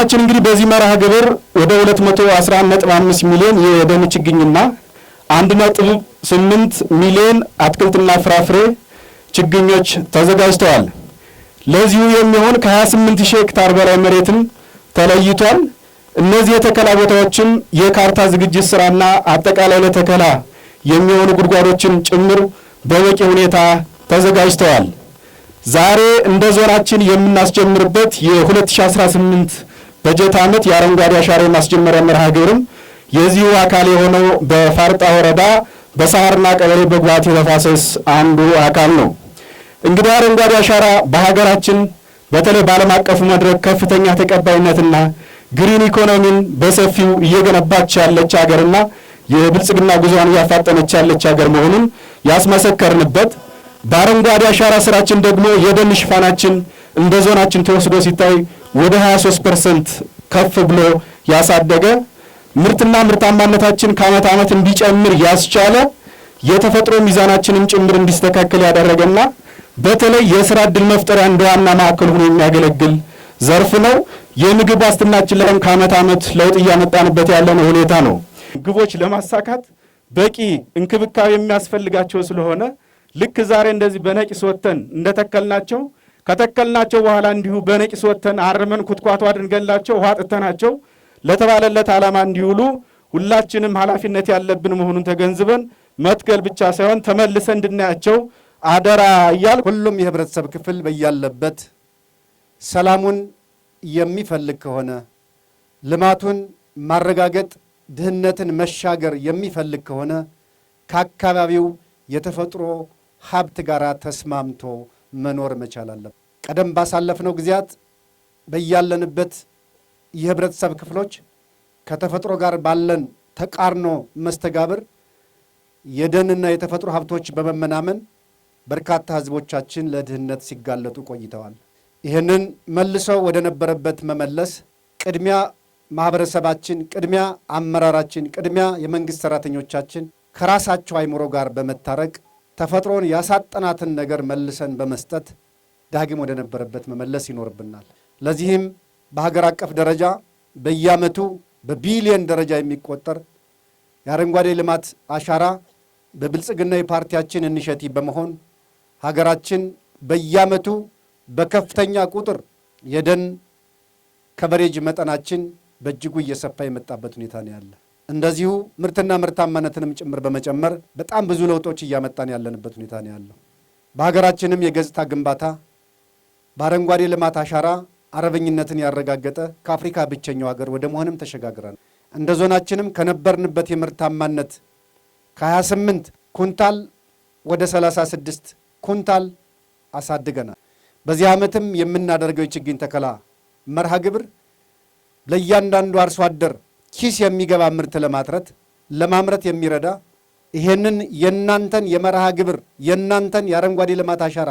ክልላችን እንግዲህ በዚህ መርሃ ግብር ወደ 211.5 ሚሊዮን የደን ችግኝና 1.8 ሚሊዮን አትክልትና ፍራፍሬ ችግኞች ተዘጋጅተዋል። ለዚሁ የሚሆን ከ28000 ሄክታር በላይ መሬትም ተለይቷል። እነዚህ የተከላ ቦታዎችም የካርታ ዝግጅት ስራና አጠቃላይ ለተከላ የሚሆኑ ጉድጓዶችን ጭምር በበቂ ሁኔታ ተዘጋጅተዋል። ዛሬ እንደ ዞናችን የምናስጀምርበት የ2018 በጀት ዓመት የአረንጓዴ አሻራ ማስጀመሪያ መርሃ ግብርም የዚሁ አካል የሆነው በፋርጣ ወረዳ በሳህርና ቀበሌ በጓቲ ተፋሰስ አንዱ አካል ነው። እንግዲህ አረንጓዴ አሻራ በሀገራችን በተለይ በዓለም አቀፉ መድረክ ከፍተኛ ተቀባይነትና ግሪን ኢኮኖሚን በሰፊው እየገነባች ያለች ሀገርና የብልጽግና ጉዞዋን እያፋጠነች ያለች ሀገር መሆኑን ያስመሰከርንበት፣ በአረንጓዴ አሻራ ስራችን ደግሞ የደን ሽፋናችን እንደ ዞናችን ተወስዶ ሲታይ ወደ 23% ከፍ ብሎ ያሳደገ፣ ምርትና ምርታማነታችን ከዓመት ዓመት እንዲጨምር ያስቻለ፣ የተፈጥሮ ሚዛናችንም ጭምር እንዲስተካከል ያደረገና በተለይ የሥራ ዕድል መፍጠሪያ እንደ ዋና ማዕከል ሆኖ የሚያገለግል ዘርፍ ነው። የምግብ ዋስትናችን ላይ ከዓመት ዓመት ለውጥ እያመጣንበት ያለነው ሁኔታ ነው። ግቦች ለማሳካት በቂ እንክብካቤ የሚያስፈልጋቸው ስለሆነ ልክ ዛሬ እንደዚህ በነቂስ ወጥተን እንደተከልናቸው ከተከልናቸው በኋላ እንዲሁ በነቂስ ወጥተን አርመን ኩትኳቶ አድርገንላቸው ውሃ ጥተናቸው ለተባለለት ዓላማ እንዲውሉ ሁላችንም ኃላፊነት ያለብን መሆኑን ተገንዝበን መትከል ብቻ ሳይሆን ተመልሰን እንድናያቸው አደራ እያል ሁሉም የህብረተሰብ ክፍል በያለበት ሰላሙን የሚፈልግ ከሆነ ልማቱን ማረጋገጥ ድህነትን መሻገር የሚፈልግ ከሆነ ከአካባቢው የተፈጥሮ ሀብት ጋር ተስማምቶ መኖር መቻል አለበት። ቀደም ባሳለፍነው ጊዜያት በያለንበት የህብረተሰብ ክፍሎች ከተፈጥሮ ጋር ባለን ተቃርኖ መስተጋብር የደንና የተፈጥሮ ሀብቶች በመመናመን በርካታ ህዝቦቻችን ለድህነት ሲጋለጡ ቆይተዋል። ይህንን መልሰው ወደ ነበረበት መመለስ ቅድሚያ ማህበረሰባችን፣ ቅድሚያ አመራራችን፣ ቅድሚያ የመንግስት ሰራተኞቻችን ከራሳቸው አይምሮ ጋር በመታረቅ ተፈጥሮን ያሳጠናትን ነገር መልሰን በመስጠት ዳግም ወደ ነበረበት መመለስ ይኖርብናል። ለዚህም በሀገር አቀፍ ደረጃ በየዓመቱ በቢሊየን ደረጃ የሚቆጠር የአረንጓዴ ልማት አሻራ በብልጽግና የፓርቲያችን ኢኒሼቲቭ በመሆን ሀገራችን በየዓመቱ በከፍተኛ ቁጥር የደን ከቨሬጅ መጠናችን በእጅጉ እየሰፋ የመጣበት ሁኔታ ነው ያለ። እንደዚሁ ምርትና ምርታማነትንም ጭምር በመጨመር በጣም ብዙ ለውጦች እያመጣን ያለንበት ሁኔታ ነው ያለው። በሀገራችንም የገጽታ ግንባታ በአረንጓዴ ልማት አሻራ አረበኝነትን ያረጋገጠ ከአፍሪካ ብቸኛው ሀገር ወደ መሆንም ተሸጋግረን እንደ ዞናችንም ከነበርንበት የምርታማነት ከ28 ኩንታል ወደ 36 ኩንታል አሳድገናል። በዚህ ዓመትም የምናደርገው የችግኝ ተከላ መርሃ ግብር ለእያንዳንዱ አርሶ አደር ኪስ የሚገባ ምርት ለማምረት የሚረዳ ይሄንን የናንተን የመርሃ ግብር የናንተን የአረንጓዴ ልማት አሻራ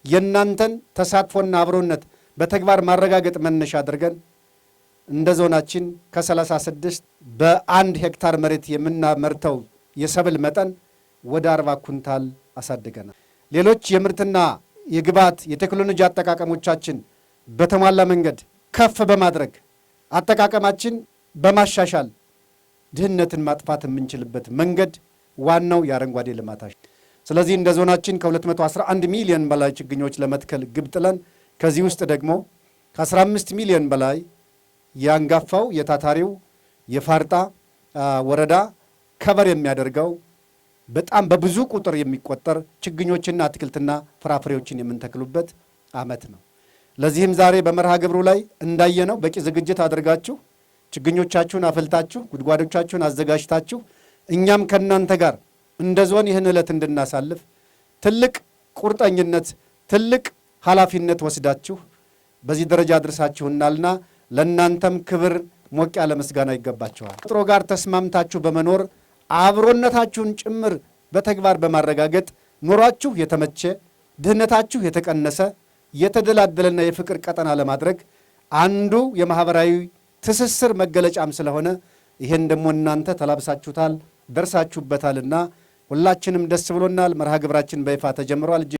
የናንተን ተሳትፎና አብሮነት በተግባር ማረጋገጥ መነሻ አድርገን እንደ ዞናችን ከ36 በ1 ሄክታር መሬት የምናመርተው የሰብል መጠን ወደ 40 ኩንታል አሳድገናል። ሌሎች የምርትና የግብዓት የቴክኖሎጂ አጠቃቀሞቻችን በተሟላ መንገድ ከፍ በማድረግ አጠቃቀማችን በማሻሻል ድህነትን ማጥፋት የምንችልበት መንገድ ዋናው የአረንጓዴ ልማት አሻራ። ስለዚህ እንደ ዞናችን ከ211 ሚሊዮን በላይ ችግኞች ለመትከል ግብ ጥለን ከዚህ ውስጥ ደግሞ ከ15 ሚሊዮን በላይ የአንጋፋው የታታሪው የፋርጣ ወረዳ ከበር የሚያደርገው በጣም በብዙ ቁጥር የሚቆጠር ችግኞችና አትክልትና ፍራፍሬዎችን የምንተክሉበት ዓመት ነው። ለዚህም ዛሬ በመርሃ ግብሩ ላይ እንዳየነው በቂ ዝግጅት አድርጋችሁ ችግኞቻችሁን አፈልታችሁ ጉድጓዶቻችሁን አዘጋጅታችሁ እኛም ከእናንተ ጋር እንደ ዞን ይህን ዕለት እንድናሳልፍ ትልቅ ቁርጠኝነት ትልቅ ኃላፊነት ወስዳችሁ በዚህ ደረጃ አድርሳችሁናልና ለእናንተም ክብር ሞቅ ያለ ምስጋና ይገባችኋል። ተፈጥሮ ጋር ተስማምታችሁ በመኖር አብሮነታችሁን ጭምር በተግባር በማረጋገጥ ኑሯችሁ የተመቸ ድህነታችሁ የተቀነሰ የተደላደለና የፍቅር ቀጠና ለማድረግ አንዱ የማህበራዊ ትስስር መገለጫም ስለሆነ ይሄን ደግሞ እናንተ ተላብሳችሁታል ደርሳችሁበታልና ሁላችንም ደስ ብሎናል። መርሃ ግብራችን በይፋ ተጀምሯል።